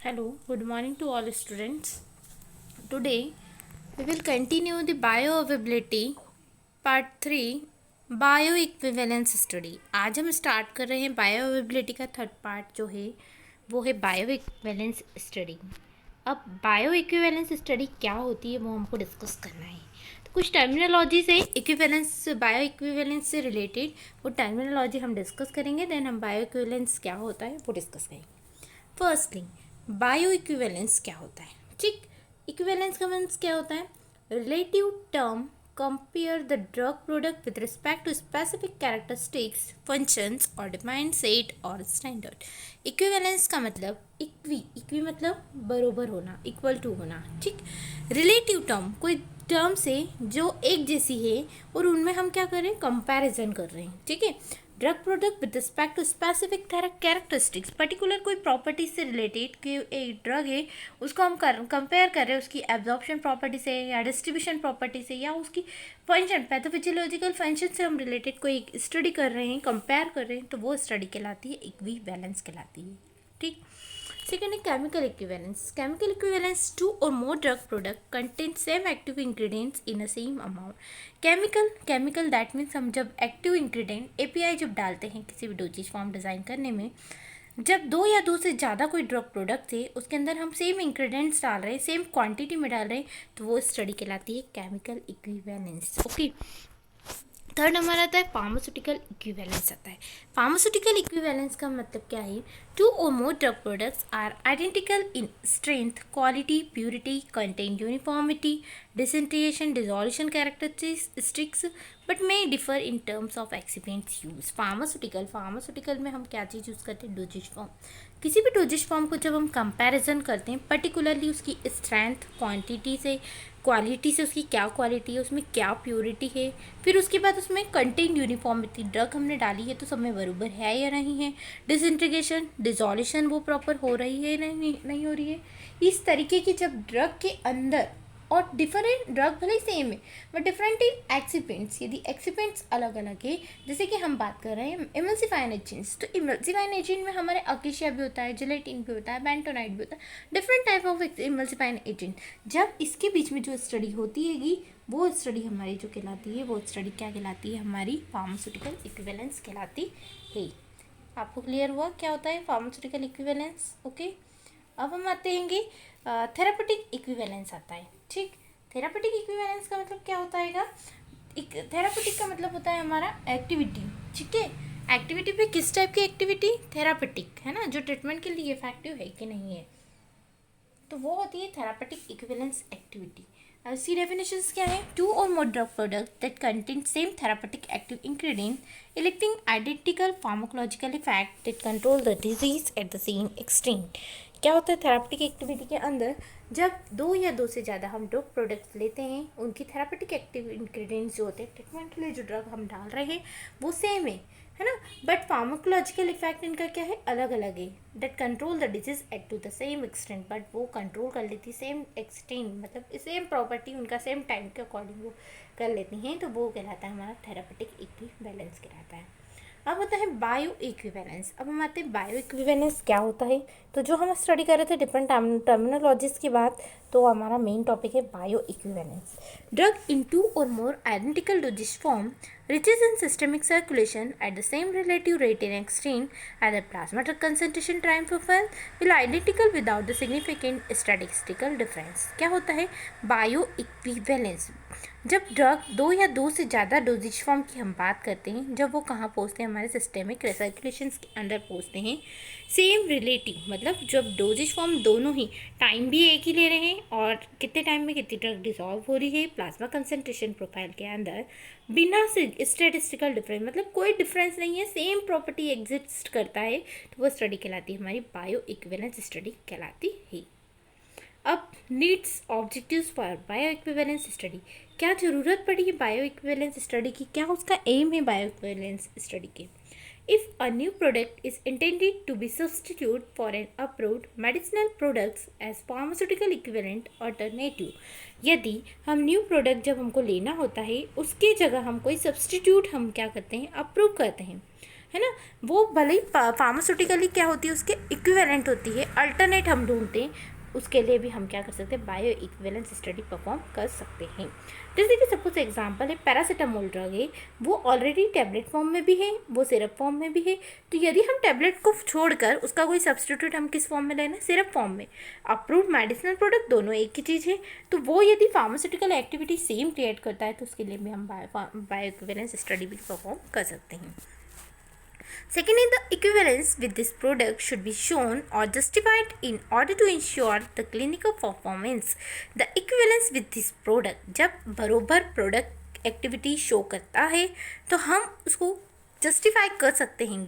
Hello, good morning to all students. Today we will continue the bioavailability part 3 bioequivalence study. आज हम start कर रहे हैं बायोअवेबिलिटी का थर्ड पार्ट जो है वो है बायोइक्विवेलेंस स्टडी. अब बायोइक्विवेलेंस स्टडी क्या होती है वो हमको डिस्कस करना है. तो कुछ टर्मिनोलॉजी से इक्विवेलेंस बायोइक्विवेलेंस से रिलेटेड वो टर्मिनोलॉजी हम डिस्कस करेंगे. देन हम बायोइक्विवेलेंस क्या होता है वो डिस्कस करेंगे. फर्स्टली बायो इक्विवेलेंस क्या होता है. ठीक, इक्विवेलेंस का मीन्स क्या होता है. Relative term compare the drug product with respect to specific characteristics functions और डिफाइंड सेट और स्टैंडर्ड. इक्विवेलेंस का मतलब इक्वी मतलब बरोबर होना, इक्वल टू होना. ठीक, रिलेटिव टर्म कोई टर्म से जो एक जैसी है और उनमें हम क्या कर रहे हैं, कंपैरिजन कर रहे हैं. ठीक है, drug product with respect to specific characteristics, particular कोई प्रॉपर्टीज से रिलेटेड कि एक ड्रग है उसको हम कंपेयर कर रहे हैं उसकी एब्जॉर्प्शन प्रॉपर्टी से या डिस्ट्रीब्यूशन प्रॉपर्टी से या उसकी फंक्शन पैथोफिजियोलॉजिकल फंक्शन से हम रिलेटेड कोई स्टडी कर रहे हैं, कंपेयर कर रहे हैं, तो वो स्टडी कहलाती है इक्विवेलेंस कहलाती है. ठीक, सेकेंड है chemical equivalence. Chemical equivalence two or more drug product contain same active ingredients in a same amount. Chemical that means हम जब एक्टिव इंग्रेडिएंट एपीआई जब डालते हैं किसी भी डोजेज फॉर्म डिज़ाइन करने में, जब दो या दो से ज़्यादा कोई ड्रग प्रोडक्ट है उसके अंदर हम सेम इंग्रेडिएंट्स डाल रहे हैं, सेम क्वांटिटी में डाल रहे हैं, तो वो स्टडी कहलाती है केमिकल इक्विवेलेंस. ओके, थर्ड हमारा आता है फार्मास्यूटिकल इक्विवेलेंस आता है. फार्मास्यूटिकल इक्विवेलेंस का मतलब क्या है. Two or more drug products are identical in strength, quality, purity, content uniformity, disintegration, dissolution characteristics but may differ in terms of excipients use. Pharmaceutical में हम क्या चीज़ यूज़ करते हैं, डोजेज फॉर्म. किसी भी डोजेज फॉर्म को जब हम कंपैरिजन करते हैं पर्टिकुलरली उसकी स्ट्रेंथ, क्वांटिटी से, क्वालिटी से, उसकी क्या क्वालिटी है, उसमें क्या प्योरिटी है, फिर उसके बाद उसमें कंटेन यूनिफॉर्मिटी, ड्रग हमने डाली है तो सब में बराबर है या नहीं है, डिसइंटीग्रेशन, डिसोल्यूशन वो प्रॉपर हो रही है नहीं हो रही है. इस तरीके की जब ड्रग के अंदर और डिफरेंट ड्रग भले ही सेम है बट डिफरेंट इन एक्सिपेंट्स, यदि एक्सिपेंट्स अलग अलग है, जैसे कि हम बात कर रहे हैं इमल्सिफाइंग एजेंट्स, तो इमल्सिफाइंग एजेंट में हमारे अकेशिया भी होता है, जिलेटिन भी होता है, बेंटोनाइट भी होता है, different type of emulsifying agent. जब इसके बीच में जो स्टडी होती हैगी वो स्टडी हमारी जो कहलाती है वो स्टडी क्या कहलाती है, हमारी फार्मास्यूटिकल इक्विवेलेंस कहलाती है. आपको क्लियर हुआ क्या होता है फार्मास्यूटिकल इक्विवेलेंस. ओके, अब हम आते हैं थेरापेटिक इक्विवेलेंस आता है. ठीक, थेरापेटिक इक्विवेलेंस का मतलब क्या होता है. थेरापेटिक का मतलब होता है हमारा एक्टिविटी. ठीक है, एक्टिविटी पे किस टाइप की एक्टिविटी, थेरापेटिक है ना, जो ट्रीटमेंट के लिए इफेक्टिव है कि नहीं है, तो वो होती है थेरापेटिक इक्विवेलेंस एक्टिविटी. सी डेफिनेशंस क्या है. Two or more drug product that contain same therapeutic active ingredient electing identical pharmacological effect that control the disease eight the same extent. क्या होता है थेरापेटिक एक्टिविटी के अंदर, जब दो या दो से ज़्यादा हम ड्रग प्रोडक्ट्स लेते हैं, उनकी थेरापेटिक एक्टिव इंग्रेडिएंट्स जो होते हैं ट्रीटमेंट के लिए जो ड्रग हम डाल रहे हैं वो सेम है ना, बट फार्माकोलॉजिकल इफेक्ट इनका क्या है, अलग अलग है. That control the disease at to the same extent, but वो कंट्रोल कर लेती सेम एक्सटेंट, मतलब सेम प्रॉपर्टी उनका सेम टाइम के अकॉर्डिंग वो कर लेती हैं, तो वो कहलाता है हमारा थेरापेटिक इक्विवेलेंस कहलाता है. अब होता है बायो इक्विवेलेंस. अब हम आते हैं बायो इक्विवेलेंस क्या होता है. तो जो हम स्टडी कर रहे थे डिफरेंट टर्मिनोलॉजीज की बात, तो हमारा मेन टॉपिक है bioequivalence. Drug in two or more identical dosages form reaches in systemic circulation at the same relative rate in extent as the plasma drug concentration time profile will identical without the significant statistical difference. क्या होता है bio equivalence. जब drug दो या दो से ज़्यादा doses form की हम बात करते हैं, जब वो कहाँ पहुँचते हैं, हमारे सिस्टेमिक सर्कुलेशंस के अंदर पहुँचते हैं, सेम रिलेटिव मतलब जब डोजेज फॉर्म दोनों ही टाइम भी एक ही ले रहे हैं और कितने टाइम में कितनी ड्रग डिसॉल्व हो रही है प्लाज्मा कंसंट्रेशन प्रोफाइल के अंदर, बिना स्टैटिस्टिकल डिफरेंस मतलब कोई डिफरेंस नहीं है, सेम प्रॉपर्टी एग्जिस्ट करता है, तो वो स्टडी कहलाती है हमारी बायो इक्विवेलेंस स्टडी कहलाती है. अब needs objectives for bio equivalence study. क्या ज़रूरत पड़ी है बायो इक्विवेलेंस स्टडी की, क्या उसका एम है बायो इक्विवेलेंस स्टडी के. If a new product is intended to be substitute for an approved medicinal products as pharmaceutical equivalent alternative, यदि हम न्यू प्रोडक्ट जब हमको लेना होता है उसके जगह हम कोई सब्सटीट्यूट हम क्या करते हैं, अप्रूव करते हैं, है ना, वो भले ही फार्मास्यूटिकली क्या होती है, उसके इक्विवेलेंट होती है, अल्टरनेट हम ढूंढते हैं, उसके लिए भी हम क्या कर सकते हैं, बायो इक्विवेलेंस स्टडी परफॉर्म कर सकते हैं। जैसे कि सपोज एग्जांपल है पैरासीटामोल ड्रग है, वो ऑलरेडी टैबलेट फॉर्म में भी है, वो सिरप फॉर्म में भी है, तो यदि हम टैबलेट को छोड़कर उसका कोई सब्सटीट्यूट हम किस फॉर्म में लेना, सिरप फॉर्म में, अप्रूव्ड मेडिसिनल प्रोडक्ट दोनों एक ही चीज़ है, तो वो यदि फार्मास्यूटिकल एक्टिविटी सेम क्रिएट करता है तो उसके लिए भी हम बायो इक्विवेलेंस स्टडी भी परफॉर्म कर सकते हैं। Secondly, the equivalence with this product should be shown or justified in order to ensure the clinical performance. The equivalence with this product, जब बरोबर प्रोडक्ट एक्टिविटी शो करता है तो हम उसको जस्टिफाई कर सकते हैं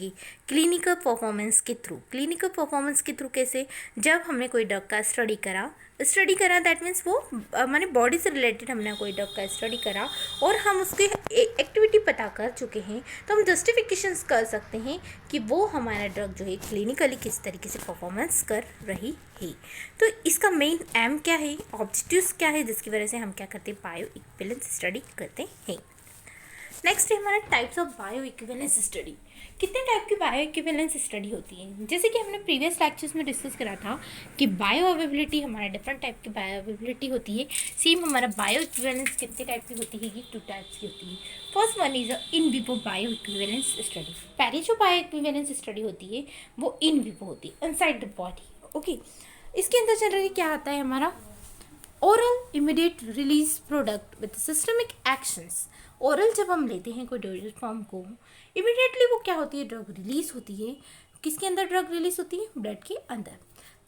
क्लिनिकल परफॉर्मेंस के थ्रू। क्लिनिकल परफॉर्मेंस के थ्रू कैसे, जब हमने कोई ड्रग का स्टडी करा दैट मीन्स वो माने बॉडी से रिलेटेड हमने कोई ड्रग का स्टडी करा और हम उसके एक्टिविटी पता कर चुके हैं, तो हम जस्टिफिकेशंस कर सकते हैं कि वो हमारा ड्रग जो है क्लिनिकली किस तरीके से परफॉर्मेंस कर रही है। तो इसका मेन एम क्या है, ऑब्जेक्टिव्स क्या है, जिसकी वजह से हम क्या करते हैं, बायो इक्विवेलेंस स्टडी करते हैं। नेक्स्ट है हमारा types of bio equivalence study. कितने टाइप की बायो इक्विवेलेंस स्टडी होती है, जैसे कि हमने प्रीवियस लेक्चर्स में डिस्कस करा था कि बायो अवेबिलिटी हमारा डिफरेंट टाइप की बायो अवेबिलिटी होती है। सेम हमारा बायो इक्विवेलेंस कितने टाइप की होती है, 2 टाइप्स की होती है। First one is in vivo bio equivalence study. पहली जो बायो इक्विवेलेंस स्टडी होती है वो इन विवो होती है, इनसाइड द बॉडी। ओके, इसके अंदर जनरली क्या आता है हमारा, oral immediate release product with systemic actions. Oral जब हम लेते हैं कोई डोजेज फॉर्म को, इमीडिएटली वो क्या होती है, ड्रग रिलीज होती है। किसके अंदर ड्रग रिलीज होती है, ब्लड के अंदर।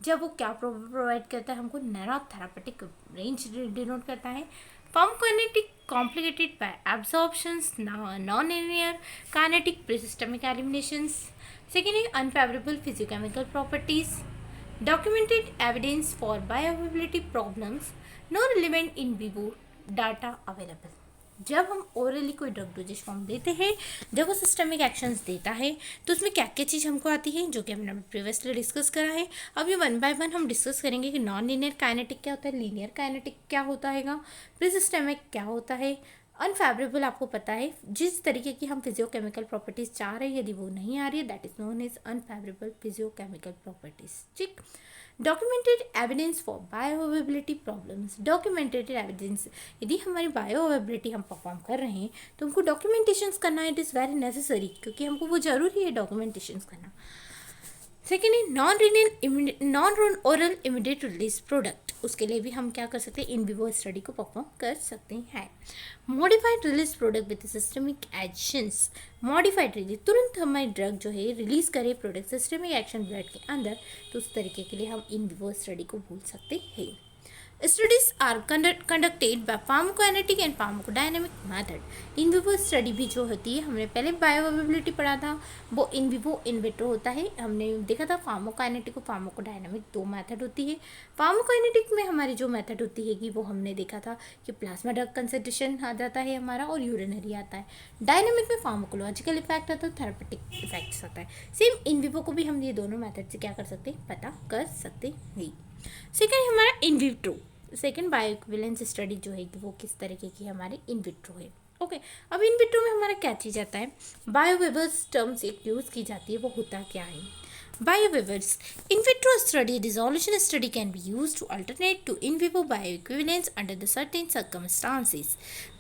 जब वो क्या प्रोवाइड करता है हमको, नैरो थेरापेटिक रेंज डिनोट करता है। Pharmacokinetic complicated by absorptions, non linear kinetic presystemic eliminations. Second है unfavourable physicochemical properties, documented evidence for bioavailability problems, no relevant in vivo data available। जब हम ओरली कोई ड्रग डोजेज फॉर्म देते हैं, जब वो सिस्टमिक एक्शंस देता है तो उसमें क्या क्या चीज़ हमको आती है, जो कि हमने प्रीवियसली डिस्कस करा है। अब ये 1 बाय 1 हम डिस्कस करेंगे कि नॉन लीनियर काइनेटिक क्या होता है, लीनियर काइनेटिक क्या होता है, प्रीसिस्टमिक क्या होता है, अनफेवरेबल आपको पता है, जिस तरीके की हम फिजियोकेमिकल प्रॉपर्टीज़ चाह रहे हैं यदि वो नहीं आ रही है, that is known as unfavourable physicochemical properties. ठीक। Documented evidence for bioavailability problems. Documented evidence, यदि हमारी बायोअवेबिलिटी हम परफॉर्म कर रहे हैं तो हमको डॉक्यूमेंटेशंस करना इट इज़ वेरी नेसेसरी, क्योंकि हमको वो ज़रूरी है डॉक्यूमेंटेशंस करना। सेकेंड है non oral immediate release product. उसके लिए भी हम क्या कर सकते हैं, इन विवो स्टडी को परफॉर्म कर सकते हैं। Modified release product with systemic actions. Modified release, तुरंत हमारी ड्रग जो है रिलीज करे प्रोडक्ट सिस्टमिक एक्शन ब्लड के अंदर, तो उस तरीके के लिए हम इन विवो स्टडी को बोल सकते हैं। Studies are conducted by pharmacokinetic and pharmacodynamic method। In vivo study भी जो होती है, हमने पहले बायोअवेबिलिटी पढ़ा था, वो इन विवो इन विट्रो होता है। हमने देखा था फार्माकोकाइनेटिक और फार्माकोडायनामिक 2 मेथड होती है। फार्माकोकाइनेटिक में हमारी जो मेथड होती है कि वो हमने देखा था कि प्लाज्मा ड्रग कंसंट्रेशन आ जाता है हमारा और यूरिनरी आता है। डायनामिक में फार्माकोलॉजिकल इफेक्ट आता है, थेरेपेटिक इफेक्ट्स आता है। सेम इन विवो को भी हम ये दोनों मेथड से क्या कर सकते हैं, पता कर सकते हैं। सेकेंड हमारा in vitro. Second bio equivalence study जो है कि वो किस तरीके की हमारी इन विट्रो है। ओके, अब इन विट्रो में हमारा क्या चीज़ आता है, बायोवेवर्स टर्म्स एक यूज़ की जाती है, वो होता क्या है। बायोवेवर्स in vitro study dissolution study can be used to alternate to in vivo bioequivalence under the certain circumstances।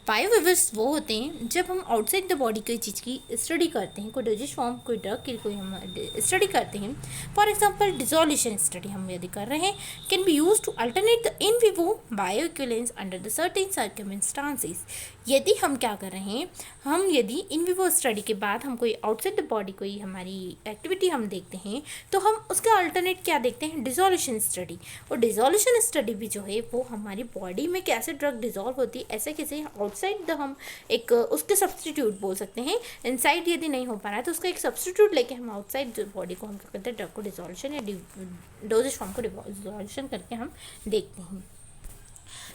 बायोवेवर्स वो होते हैं जब हम आउटसाइड द बॉडी कोई चीज़ की स्टडी करते हैं, कोई डोजेज फॉर्म, कोई ड्रग की कोई हम स्टडी करते हैं। फॉर एग्जांपल डिसोल्यूशन स्टडी हम यदि कर रहे हैं, can be use to alternate the in vivo bioequivalence under the certain circumstances. यदि हम क्या कर रहे हैं, हम यदि इन विवो स्टडी के बाद हम कोई आउटसाइड द बॉडी कोई हमारी एक्टिविटी हम देखते हैं, तो हम उसका अल्टरनेट क्या देखते हैं, डिसोल्यूशन स्टडी। और डिसोल्यूशन स्टडी भी जो है वो हमारी बॉडी में कैसे ड्रग डिसॉल्व होती है, ऐसे कैसे आउटसाइड द हम एक उसके सब्सटीट्यूट बोल सकते हैं। इनसाइड यदि नहीं हो पा रहा है तो उसका एक सब्सटीट्यूट लेके हम आउटसाइड बॉडी को हम क्या करते हैं, ड्रग को डिसोल्यूशन या डोजेज फॉर्म को डिसोल्यूशन करके हम देखते हैं।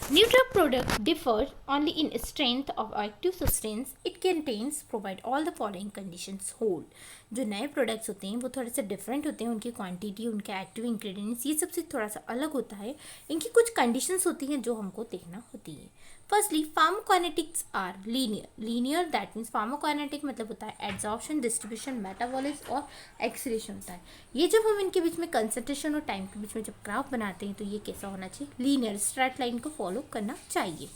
New drug product differ only in strength of active substance it contains provide all the following conditions hold. जो नए प्रोडक्ट्स होते हैं वो थोड़े से डिफरेंट होते हैं, उनकी क्वांटिटी, उनके एक्टिव इंग्रेडिएंट्स, ये सबसे थोड़ा सा अलग होता है। इनकी कुछ कंडीशंस होती हैं जो हमको देखना होती है। Firstly pharmacokinetics are linear that means pharmacokinetic मतलब होता है एड्सॉर्प्शन, डिस्ट्रीब्यूशन, मेटाबॉलिज्म और एक्सक्रीशन होता है। ये जब हम इनके बीच में कंसंट्रेशन और टाइम के बीच में जब ग्राफ बनाते हैं तो ये कैसा होना चाहिए, लीनियर स्ट्रेट लाइन को फॉलो करना चाहिए।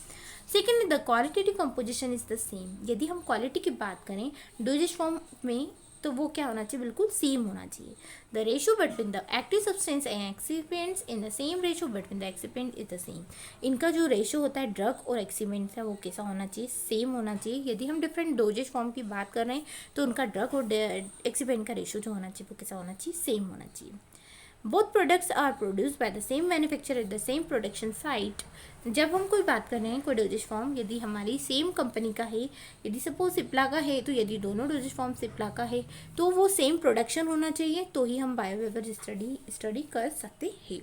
Secondly the qualitative composition is the same. यदि हम क्वालिटी की बात करें डोजेज फॉर्म में तो वो क्या होना चाहिए, बिल्कुल सेम होना चाहिए। The ratio between the active substance and excipients in the same ratio between the excipient is the same. इनका जो रेशियो होता है ड्रग और एक्सिपेंट का वो कैसा होना चाहिए, सेम होना चाहिए। यदि हम डिफरेंट डोजेज फॉर्म की बात कर रहे हैं तो उनका ड्रग और एक्सिपेंट का रेशियो जो होना चाहिए वो कैसा होना चाहिए, सेम होना चाहिए। Both products are produce by the same manufacturer at the same production site. जब हम कोई बात कर रहे हैं कोई डोजेज फॉर्म यदि हमारी सेम कंपनी का है, यदि सपोज सिप्ला का है, तो यदि दोनों डोजेज फॉर्म सिप्ला का है तो वो सेम प्रोडक्शन होना चाहिए, तो ही हम बायोवेवर स्टडी कर सकते हैं।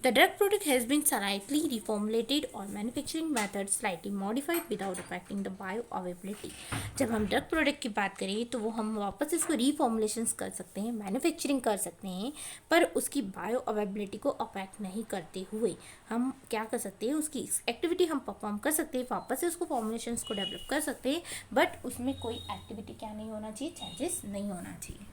The drug product has been slightly reformulated or manufacturing methods slightly modified without affecting the bioavailability। जब हम ड्रग प्रोडक्ट की बात करें तो वो हम वापस इसको रीफॉर्मुलेशंस कर सकते हैं, मैन्युफैक्चरिंग कर सकते हैं, पर उसकी बायो अवेलेबिलिटी को अफेक्ट नहीं करते हुए हम क्या कर सकते हैं, उसकी एक्टिविटी हम परफॉर्म कर सकते हैं, वापस से उसको फॉर्मुलेशंस को डेवलप कर सकते हैं, बट उसमें कोई एक्टिविटी क्या नहीं होना चाहिए, चेंजेस नहीं होना चाहिए।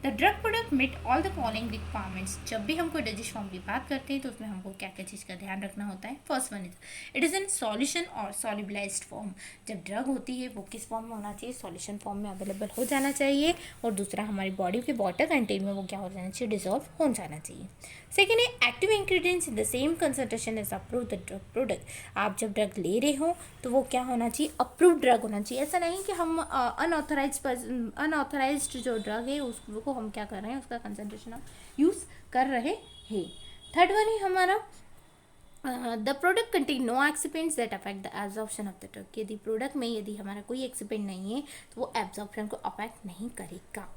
The drug product met all the following requirements. जब भी हम कोई डोजेज फॉर्म की बात करते हैं तो उसमें हमको क्या क्या चीज़ का ध्यान रखना होता है। First one it is in solution और सॉल्युबलाइज्ड फॉर्म। जब ड्रग होती है वो किस फॉर्म में होना चाहिए, सॉल्यूशन फॉर्म में अवेलेबल हो जाना चाहिए, और दूसरा हमारी बॉडी के वाटर कंटेंट में वो क्या हो जाना चाहिए, डिजॉल्व हो जाना चाहिए। सेकेंड है active ingredients in the same concentration as approve the drug product. आप जब ड्रग ले रहे हो तो वो क्या होना चाहिए, अप्रूव ड्रग होना चाहिए। ऐसा नहीं कि हम अनऑथराइज्ड जो ड्रग है उसको हम क्या कर रहे हैं, उसका कंसंट्रेशन हम यूज़ कर रहे हैं। थर्ड वन है हमारा the product contain no excipients that affect the absorption of the drug. यदि प्रोडक्ट में यदि हमारा कोई एक्सिपेंट नहीं है तो वो एब्जॉर्प्शन को अफेक्ट नहीं करेगा।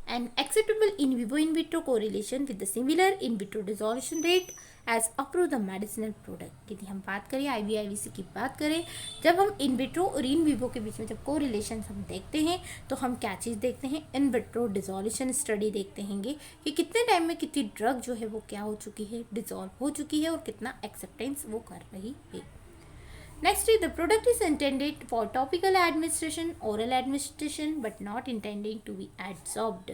And acceptable in vivo in vitro correlation with the similar in vitro dissolution rate as approved the medicinal product। यदि हम बात करें IVIVC की बात करें, जब हम इन विट्रो और इन विवो के बीच में जब कोरिलेशन हम देखते हैं तो हम क्या चीज़ देखते हैं, इन विट्रो डिसोल्यूशन स्टडी देखते हैं कि कितने टाइम में कितनी ड्रग जो है वो क्या हो चुकी है, डिसॉल्व हो चुकी है, और कितना एक्सेप्टेंस वो कर रही है। Next, the product is intended for topical administration, oral administration, but not intended to be absorbed।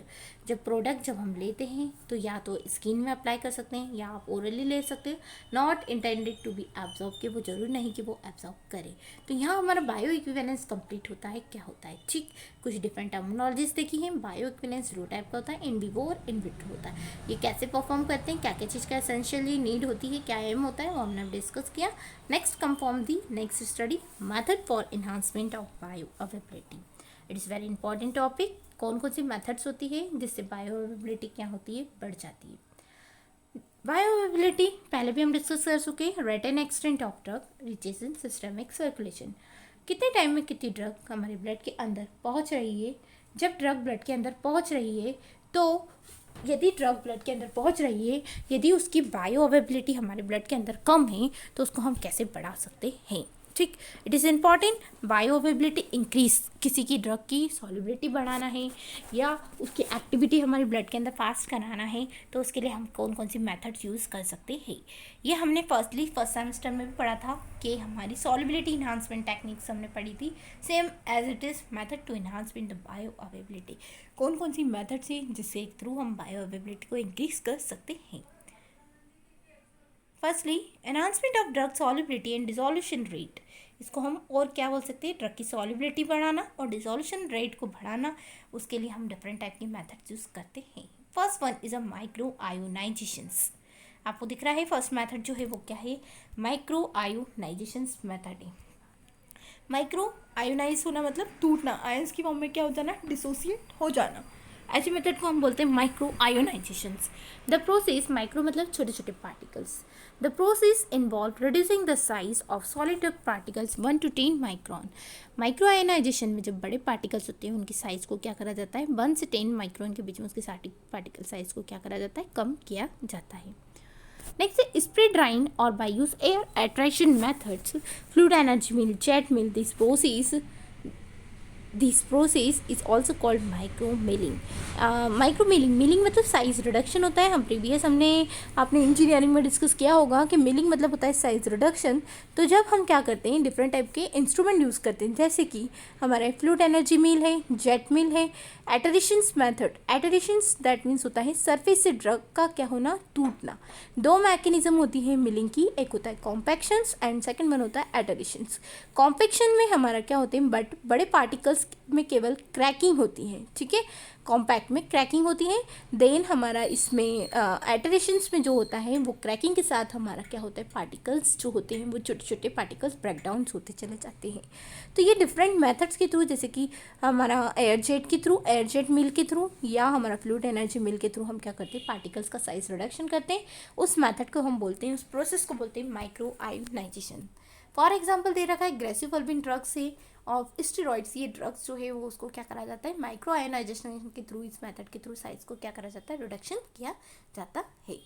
जब प्रोडक्ट जब हम लेते हैं तो या तो स्किन में अप्लाई कर सकते हैं या आप ओरली ले सकते हैं, not intended to be absorb, के वो जरूर नहीं कि वो एब्जॉर्ब करे। तो यहाँ हमारा बायो इक्विवेलेंस कंप्लीट होता है। क्या होता है, ठीक कुछ डिफरेंट टर्मिनोलॉजीज देखी हैं। बायो इक्विवेलेंस दो टाइप का होता है, इन विवो और इन विट्रो होता है। ये कैसे परफॉर्म करते हैं, क्या क्या चीज़ का एसेंशियली नीड होती है, क्या एम होता है, वो हमने डिस्कस किया। Next confirm the next study method for enhancement of bio availability. It is very important topic. कौन कौन सी मेथड्स होती है जिससे बायो अवेलेबिलिटी क्या होती है, बढ़ जाती है। बायो अवेलेबिलिटी पहले भी हम डिस्कस कर चुके हैं। Rate and extent of drug reaches in systemic circulation. कितने टाइम में कितनी ड्रग हमारे ब्लड के अंदर पहुंच रही है। जब ड्रग ब्लड के अंदर पहुंच रही है तो यदि ड्रग ब्लड के अंदर पहुंच रही है, यदि उसकी बायो अवेलेबिलिटी हमारे ब्लड के अंदर कम है तो उसको हम कैसे बढ़ा सकते हैं, ठीक। It is important bio availability increase, किसी की ड्रग की सॉल्युबिलिटी बढ़ाना है या उसकी एक्टिविटी हमारे ब्लड के अंदर फास्ट कराना है तो उसके लिए हम कौन कौन सी मेथड्स यूज़ कर सकते हैं। ये हमने फर्स्ट सेमेस्टर में भी पढ़ा था कि हमारी सॉल्युबिलिटी इन्हांसमेंट टेक्निक्स हमने पढ़ी थी, same as it is method to enhancement the bioavailability. कौन कौन सी मेथड्स हैं जिसके थ्रू हम बायो अवेलेबिलिटी को इंक्रीज कर सकते हैं। Firstly enhancement of drug solubility and dissolution rate. इसको हम और क्या बोल सकते हैं, ड्रग की सॉल्युबिलिटी बढ़ाना और डिसोल्यूशन रेट को बढ़ाना। उसके लिए हम डिफरेंट टाइप की मेथड्स यूज़ करते हैं। First one is a micro ionizations. आपको दिख रहा है फर्स्ट मेथड जो है वो क्या है, माइक्रो आयोनाइजेशंस मेथड है। माइक्रो आयोनाइज होना मतलब टूटना, आयंस की फॉर्म में क्या हो जाना, डिसोसिएट हो जाना। ऐसे मेथड को हम बोलते हैं micronizations. The process, micro मतलब छोटे छोटे particles. The process involve reducing the size of solid drug particles 1 to 10 micron. Micronization में जब बड़े पार्टिकल्स होते हैं उनकी साइज़ को क्या करा जाता है, 1 से 10 माइक्रोन के बीच में उसकी पार्टिकल साइज़ को क्या करा जाता है, कम किया जाता है। नेक्स्ट है स्प्रे ड्राइंग और by use air attraction methods, fluid energy mill, jet mill, this process is also called micro milling. Micro milling, milling मतलब साइज रिडक्शन होता है। हमने आपने इंजीनियरिंग में डिस्कस किया होगा कि मिलिंग मतलब होता है साइज रिडक्शन। तो जब हम क्या करते हैं, डिफरेंट टाइप के इंस्ट्रूमेंट यूज़ करते हैं, जैसे कि हमारे फ्लूइड एनर्जी मिल है, जेट मिल है, एटरेशंस मेथड। एटरेशंस दैट मीन्स होता है सरफेस से ड्रग का क्या होना, टूटना। दो मैकेनिज्म होती है मिलिंग की, एक होता है कॉम्पैक्शंस एंड सेकंड वन होता है एटरेशंस। कॉम्पैक्शन में हमारा क्या होते हैं, बट बड़े पार्टिकल्स में केवल क्रैकिंग होती है, ठीक है। कॉम्पैक्ट में क्रैकिंग होती है। देन हमारा इसमें एटरेशंस में जो होता है वो क्रैकिंग के साथ हमारा क्या होता है, पार्टिकल्स जो होते हैं वो छोटे छोटे पार्टिकल्स ब्रेकडाउन्स होते चले जाते हैं। तो ये डिफरेंट मेथड्स के थ्रू, जैसे कि हमारा एयर जेट के थ्रू, एयर जेट मिल के थ्रू, या हमारा फ्लूइड एनर्जी मिल के थ्रू हम क्या करते हैं, पार्टिकल्स का साइज रिडक्शन करते हैं। उस मेथड को हम बोलते हैं, उस प्रोसेस को बोलते हैं माइक्रो आयोनाइजेशन। फॉर एग्जाम्पल दे रखा है ग्रेसिफोल्विन ड्रग्स से और स्टेरॉइड्स, ये ड्रग्स जो है वो उसको क्या करा जाता है, माइक्रो आयोनाइजेशन के थ्रू, इस मेथड के थ्रू साइज को क्या करा जाता है, रिडक्शन किया जाता है।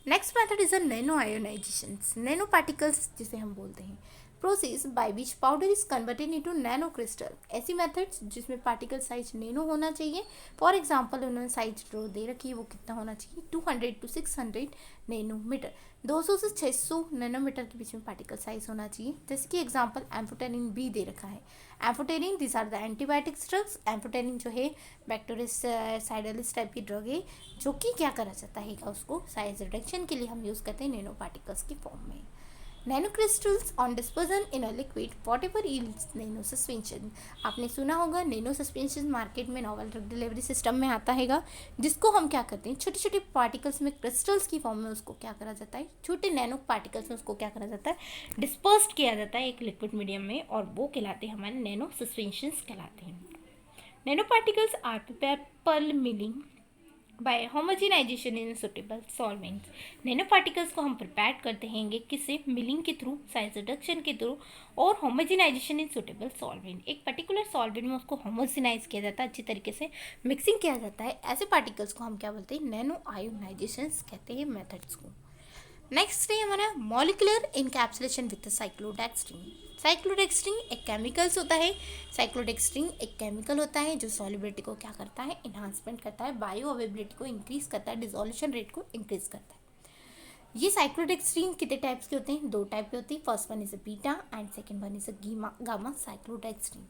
Next method is a nanonization. Nano particles जिसे हम बोलते हैं, process by which powder is converted into nano crystal. ऐसी मेथड्स जिसमें पार्टिकल साइज नैनो होना चाहिए। फॉर एग्जांपल उन्होंने साइज जो दे रखी है वो कितना होना चाहिए, 200 to 600 नैनोमीटर, 200 से 600 नैनोमीटर के बीच में पार्टिकल साइज होना चाहिए। जैसे कि एग्जांपल एम्फोटेरिन भी दे रखा है। Amphotericin this are the antibiotics drugs. Amphotericin जो है बैक्टीरियासाइडलिस टाइप की ड्रग है, जो कि क्या करा जाता है, उसको साइज रिडक्शन के लिए हम यूज़ करते हैं नैनो पार्टिकल्स की फॉर्म में। Nano crystals on dispersion in a liquid whatever yields nano suspension. आपने सुना होगा नैनो सस्पेंशन मार्केट में नोवेल ड्रग डिलीवरी सिस्टम में आता है, जिसको हम क्या करते हैं, छोटे छोटे पार्टिकल्स में क्रिस्टल्स की फॉर्म में उसको क्या करा जाता है, छोटे नैनो पार्टिकल्स में उसको क्या करा जाता है, डिस्पर्स्ड किया जाता है एक लिक्विड मीडियम में, और वो कहलाते हैं हमारे नैनो सस्पेंशंस कहलाते हैं। Nano particles are prepare pearl milling by homogenization in suitable solvents. Nano particles को हम प्रिपेयर करते हैं किससे, मिलिंग के थ्रू, साइज रिडक्शन के थ्रू, और होमोजेनाइजेशन इन सुटेबल सॉल्वेंट। एक पर्टिकुलर सॉल्वेंट में उसको होमोजेनाइज किया जाता है, अच्छी तरीके से मिक्सिंग किया जाता है। ऐसे पार्टिकल्स को हम क्या बोलते हैं, नैनो आयोनाइजेशन कहते हैं मेथड्स को। नेक्स्ट है हमारा मॉलिकुलर इनकैप्सुलेशन विद साइक्लोडेक्स्ट्रीन। साइक्लोडेक्स्ट्रीन एक केमिकल्स होता है। साइक्लोडेक्स्ट्रीन एक केमिकल होता है जो सॉल्युबिलिटी को क्या करता है, इन्हांसमेंट करता है, बायो अवेबिलिटी को इंक्रीज करता है, डिसोल्यूशन रेट को इंक्रीज करता है। ये साइक्लोडेक्स्ट्रीन कितने टाइप्स के होते हैं, दो टाइप के होते हैं। First one is a beta and second one is a gamma cyclodextrin.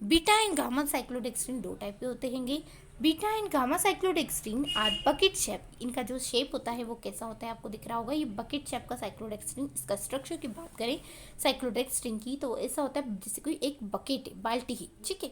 Beta and gamma cyclodextrin दो टाइप के होते हैं। Beta and gamma cyclodextrin are bucket shape. इनका जो शेप होता है वो कैसा होता है, आपको दिख रहा होगा, ये बकेट शेप का साइक्लोडेक्स्ट्रीन। इसका स्ट्रक्चर की बात करें साइक्लोडेक्स्ट्रीन की, तो ऐसा होता है जैसे कोई एक बकेट है, बाल्टी ही, ठीक है।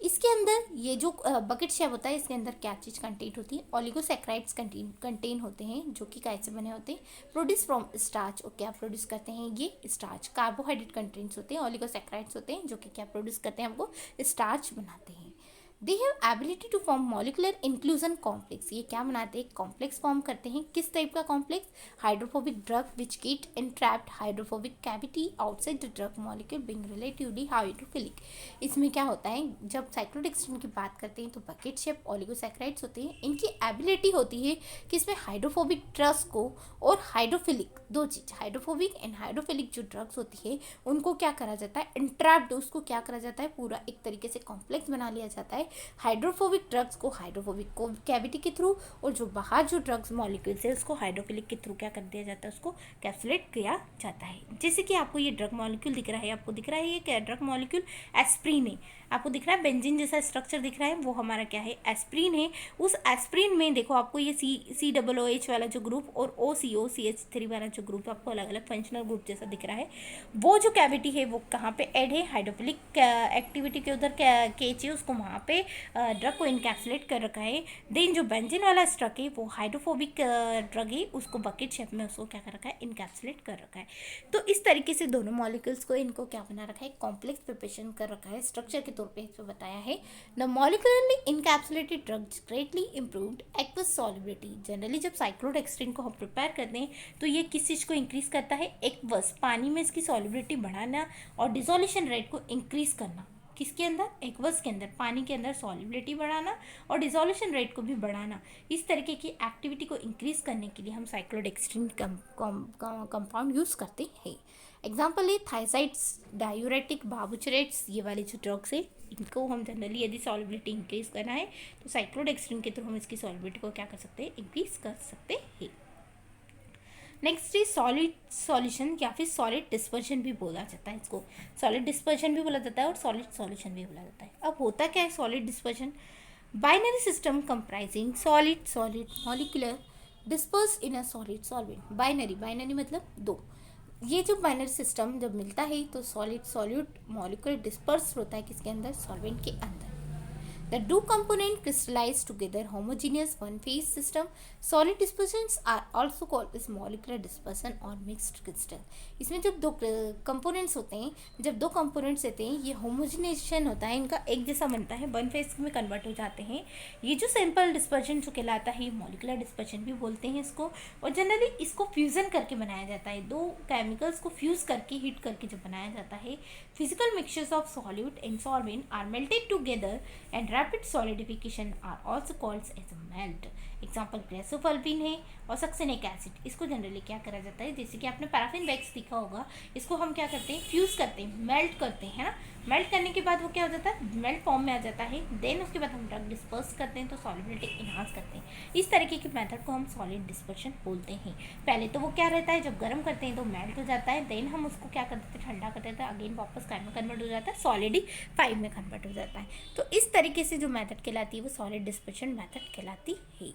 इसके अंदर ये जो बकेट शेप होता है, इसके अंदर क्या चीज़ कंटेन होती है, ओलिगोसैकेराइड्स कंटेन होते हैं, जो कि कैसे बने होते हैं, प्रोड्यूस फ्रॉम स्टार्च। और क्या प्रोड्यूस करते हैं, ये स्टार्च। कार्बोहाइड्रेट कंटेंट्स होते हैं, ओलिगोसैकेराइड्स होते हैं, जो कि क्या प्रोड्यूस करते हैं, हमको स्टार्च बनाते हैं। They have ability to form molecular inclusion complex. ये क्या बनाते हैं, कॉम्प्लेक्स फॉर्म करते हैं। किस टाइप का complex, hydrophobic drug which get entrapped hydrophobic cavity outside the drug molecule being relatively hydrophilic. इसमें क्या होता है, जब साइक्लोडेक्स्ट्रीन की बात करते हैं तो बकेट शेप ओलिगोसैकेराइड्स होते हैं। इनकी एबिलिटी होती है कि इसमें हाइड्रोफोबिक ड्रग्स को और हाइड्रोफिलिक, दो चीज, हाइड्रोफोबिक एंड हाइड्रोफिलिक जो ड्रग्स होती है उनको क्या करा जाता है, एंट्रैप्ड, उसको क्या करा जाता है, पूरा एक तरीके से कॉम्प्लेक्स बना लिया जाता है। हाइड्रोफोबिक ड्रग्स को हाइड्रोफोबिक कैविटी के थ्रू, और जो बाहर जो ड्रग्स मॉलिक्यूल्स है उसको हाइड्रोफिलिक के थ्रू क्या कर दिया जाता है, उसको कैप्सुलेट किया जाता है। जैसे कि आपको ये ड्रग मॉलिक्यूल दिख रहा है, आपको दिख रहा है ये क्या ड्रग मॉलिक्यूल, एस्प्रीन है। आपको दिख रहा है बेंजीन जैसा स्ट्रक्चर दिख रहा है, वो हमारा क्या है, एस्प्रीन है। उस एस्प्रीन में देखो आपको ये COOH वाला जो ग्रुप और OCOCH3 वाला जो ग्रुप आपको अलग अलग फंक्शनल ग्रुप जैसा दिख रहा है, वो जो कैविटी है वो कहाँ पे ऐड है, हाइड्रोफिलिक एक्टिविटी के उधर केच है, उसको वहाँ पे ड्रग को इनकैप्सुलेट कर रखा है। देन जो बेंजीन वाला स्ट्रक है वो हाइड्रोफोबिक ड्रग है, उसको बकेट शेप में उसको क्या कर रखा है, इनकैप्सुलेट कर रखा है। तो इस तरीके से दोनों मॉलिक्यूल्स को इनको क्या बना रखा है, कॉम्प्लेक्स प्रिपरेशन कर रखा है, स्ट्रक्चर के तौर पे इसमें बताया है। The molecularly encapsulated drugs greatly improved aqueous solubility. Generally जब साइक्लोडेक्स्ट्रीन को हम प्रिपेयर करते हैं तो ये किस चीज़ को इंक्रीज करता है, एक्वस, पानी में इसकी सॉल्युबिलिटी बढ़ाना और डिसोल्यूशन रेट को इंक्रीज करना। किसके अंदर, एक्वस के अंदर, पानी के अंदर सॉल्युबिलिटी बढ़ाना और डिसोल्यूशन रेट को भी बढ़ाना। इस तरीके की एक्टिविटी को इंक्रीज करने के लिए हम साइक्लोडेक्स्ट्रिन कंपाउंड यूज़ करते हैं। एग्जाम्पल है थायसाइड्स, डायूरेटिक, बार्बिचरेट्स, ये वाले जो ड्रग्स है इनको हम जनरली यदि सॉल्युबिलिटी इंक्रीज करना है तो साइक्लोडेक्स्ट्रिन के थ्रू हम इसकी सॉल्युबिलिटी को क्या कर सकते हैं, इंक्रीज कर सकते हैं। नेक्स्ट इज सॉलिड सॉल्यूशन या फिर सॉलिड डिस्पर्शन भी बोला जाता है। इसको सॉलिड डिस्पर्शन भी बोला जाता है और सॉलिड सॉल्यूशन भी बोला जाता है। अब होता क्या है solid dispersion, binary system comprising solid solid molecular disperse in a solid solvent. Binary मतलब दो, ये जो बाइनरी सिस्टम जब मिलता है तो सॉलिड सॉल्यूट मॉलिक्यूलर डिस्पर्स होता है किसके अंदर, सॉल्वेंट के अंदर। The two components crystallize together homogeneous one phase system. Solid dispersions are also called as molecular dispersion or mixed crystal. इसमें जब दो कंपोनेंट्स होते हैं, जब दो कंपोनेंट्स रहते हैं ये होमोजिनेशन होता है, इनका एक जैसा बनता है, वन फेज में कन्वर्ट हो जाते हैं। ये जो सिंपल डिस्पर्शन जो कहलाता है मॉलिकुलर डिस्पर्शन भी बोलते हैं इसको। और जनरली इसको फ्यूज़न करके बनाया जाता है, दो केमिकल्स को फ्यूज़ करके हीट करके जब बनाया जाता है। Physical mixtures of solute and solvent are melted together and rapid solidification are also called as a melt. Example griseofulvin है और सक्सेनिक एसिड। इसको जनरली क्या करा जाता है, जैसे कि आपने पैराफिन वैक्स देखा होगा, इसको हम क्या करते हैं, फ्यूज़ करते हैं, मेल्ट करते हैं ना। मेल्ट करने के बाद वो क्या हो जाता है, मेल्ट फॉर्म में आ जाता है। देन उसके बाद हम ड्रग डिस्पर्स करते हैं तो सॉल्युबिलिटी इन्हांस करते हैं। इस तरीके के मेथड को हम सॉलिड डिस्पर्शन बोलते हैं। पहले तो वो क्या रहता है, जब गर्म करते हैं तो मेल्ट हो जाता है, देन हम उसको क्या कर देते हैं, ठंडा कर देते हैं, अगेन वापस काय में कन्वर्ट हो जाता है, सॉलिडिफाइड में कन्वर्ट हो जाता है। तो इस तरीके से जो मेथड कहलाती है वो सॉलिड डिस्पर्शन मेथड कहलाती है।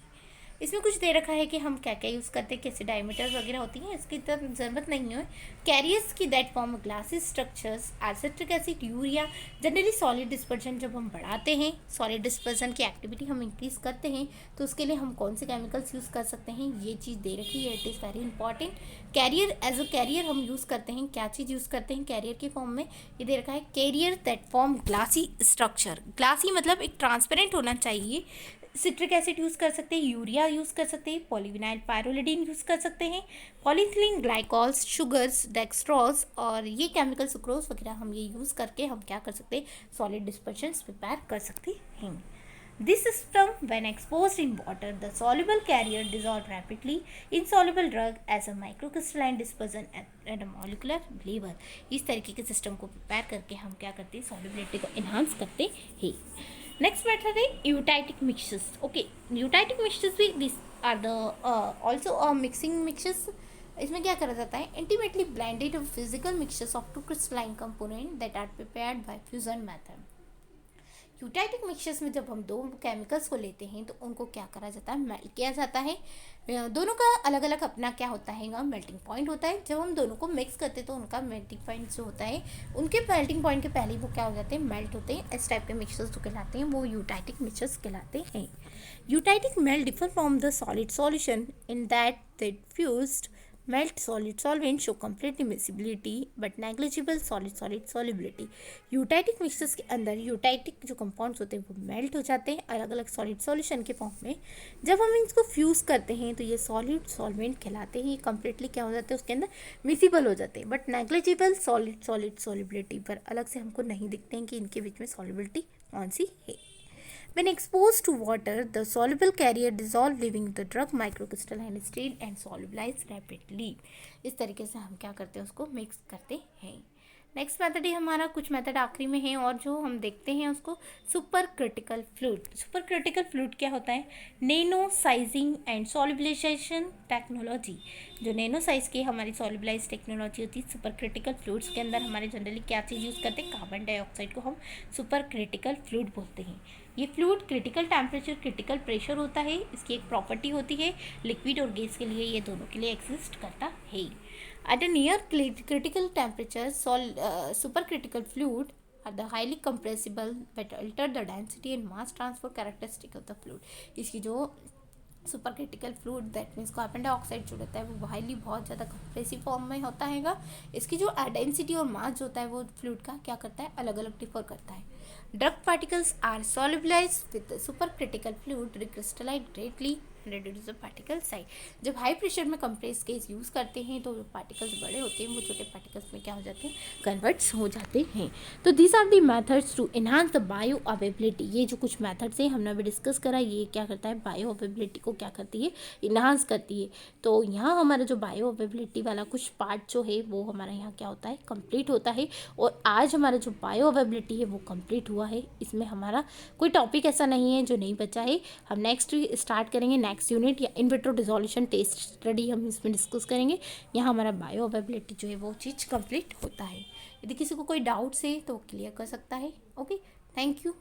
इसमें कुछ दे रखा है कि हम क्या क्या यूज़ करते हैं, कैसे डायमीटर्स वगैरह होती हैं, इसकी तरफ ज़रूरत नहीं है। कैरियर्स की that form glasses structures, citric acid, urea. Generally solid dispersion जब हम बढ़ाते हैं, सॉलिड डिस्पर्शन की एक्टिविटी हम इंक्रीज़ करते हैं तो उसके लिए हम कौन से केमिकल्स यूज़ कर सकते हैं, ये चीज़ दे रखी है, it is very important. Carrier, as a carrier हम यूज़ करते हैं, क्या चीज़ यूज़ करते हैं कैरियर के फॉर्म में, ये दे रखा है carrier that form glassy structure. Glassy मतलब एक ट्रांसपेरेंट होना चाहिए। सिट्रिक एसिड यूज़ कर सकते हैं, यूरिया यूज़ कर सकते हैं, पॉलीविनाइल पायरोलिडीन यूज़ कर सकते हैं, पॉलीथिलीन ग्लाइकॉल्स, शुगर्स, डेक्सट्रोज और ये केमिकल सुक्रोज वगैरह हम ये यूज़ करके हम क्या कर सकते हैं, सॉलिड डिस्पर्शंस प्रिपेयर कर सकते हैं। This system, when exposed in water, the soluble carrier dissolve rapidly insoluble drug as a microcrystalline dispersion at a molecular level. इस तरीके के सिस्टम को प्रिपेयर करके हम क्या करते हैं, सॉल्युबिलिटी को इन्हांस करते हैं। नेक्स्ट मेथड है eutectic mixtures. Okay, eutectic mixtures भी this are the also mixing mixtures. इसमें क्या करा जाता है, intimately blended physical mixtures of two crystalline component that are prepared by fusion method. Eutectic mixtures में जब हम दो केमिकल्स को लेते हैं तो उनको क्या करा जाता है, मेल्ट किया जाता है। दोनों का अलग अलग अपना क्या होता है, मेल्टिंग पॉइंट होता है। जब हम दोनों को मिक्स करते हैं तो उनका मेल्टिंग पॉइंट जो होता है, उनके मेल्टिंग पॉइंट के पहले वो क्या हो जाते हैं, मेल्ट होते हैं। इस टाइप के मिक्सचर्स जो कहलाते हैं वो यूटाइटिक मिक्सचर्स कहलाते हैं। Eutectic melt differ from the solid solution in that the fused melt solid solvent show complete miscibility but negligible solid solid solubility। Eutectic mixtures के अंदर यूटाइटिक जो कंपाउंड्स होते हैं वो मेल्ट हो जाते हैं अलग अलग सॉलिड सॉल्यूशन के फॉर्म में। जब हम इसको फ्यूज़ करते हैं तो ये सॉलिड सॉल्वेंट कहलाते हैं। ये कम्प्लीटली क्या हो जाते हैं, उसके अंदर मिसिबल हो जाते हैं but negligible solid solid solubility पर अलग से हमको नहीं दिखते हैं कि इनके बीच में सॉलिबिलिटी कौन सी है। When exposed to water, the soluble carrier dissolve leaving the drug microcrystalline state and solubilize rapidly। इस तरीके से हम क्या करते हैं, उसको मिक्स करते हैं। नेक्स्ट मेथड ही हमारा, कुछ मेथड आखिरी में है और जो हम देखते हैं उसको super critical fluid. Super critical fluid क्या होता है, नैनो साइजिंग एंड सॉल्युबलाइजेशन टेक्नोलॉजी। जो नैनो साइज की हमारी सॉल्युबलाइज टेक्नोलॉजी होती है सुपर क्रिटिकल फ्लूइड्स के अंदर हमारे जनरली क्या चीज़ यूज़ करते हैं, कार्बन डाइऑक्साइड को हम सुपर क्रिटिकल फ्लूइड बोलते हैं। ये fluid critical temperature critical pressure होता है। इसकी एक प्रॉपर्टी होती है लिक्विड और गैस के लिए, ये दोनों के लिए एग्जिस्ट करता है। At a near critical temperature, supercritical fluid are the highly compressible but alter the density and mass transfer characteristic of the fluid। इसकी जो super critical fluid that means carbon dioxide जो रहता है वो हाईली बहुत ज़्यादा कंप्रेसिव फॉर्म में होता हैगा। इसकी जो डेंसिटी और मास जो होता है वो फ्लूइड का क्या करता है, अलग अलग डिफर करता है। Drug particles are solubilized with the supercritical fluid recrystalline greatly reduce the particle size. जब हाई प्रेशर में कंप्रेस केस यूज़ करते हैं तो जो पार्टिकल्स बड़े होते हैं वो छोटे पार्टिकल्स में क्या हो जाते हैं, कन्वर्ट्स हो जाते हैं. तो this are the methods to enhance the bioavailability. ये जो कुछ मेथड्स हैं हमने अभी डिस्कस करा, ये क्या करता है, बायो अवेबिलिटी को क्या करती है, इन्हांस करती है. तो यहाँ हमारा जो बायो अवेबिलिटी वाला कुछ पार्ट जो है वो हमारा यहाँ क्या होता है, कंप्लीट होता है. और आज हमारा जो बायो अवेबिलिटी है वो कंप्लीट हुआ है. इसमें हमारा कोई टॉपिक ऐसा नहीं है जो नहीं बचा है. हम नेक्स्ट स्टार्ट करेंगे नेक्स्ट यूनिट या in vitro dissolution test study हम इसमें डिस्कस करेंगे. यहाँ हमारा बायो अवेबिलिटी जो है वो चीज़ कंप्लीट होता है. यदि किसी को कोई डाउट्स है तो क्लियर कर सकता है. Okay, thank you.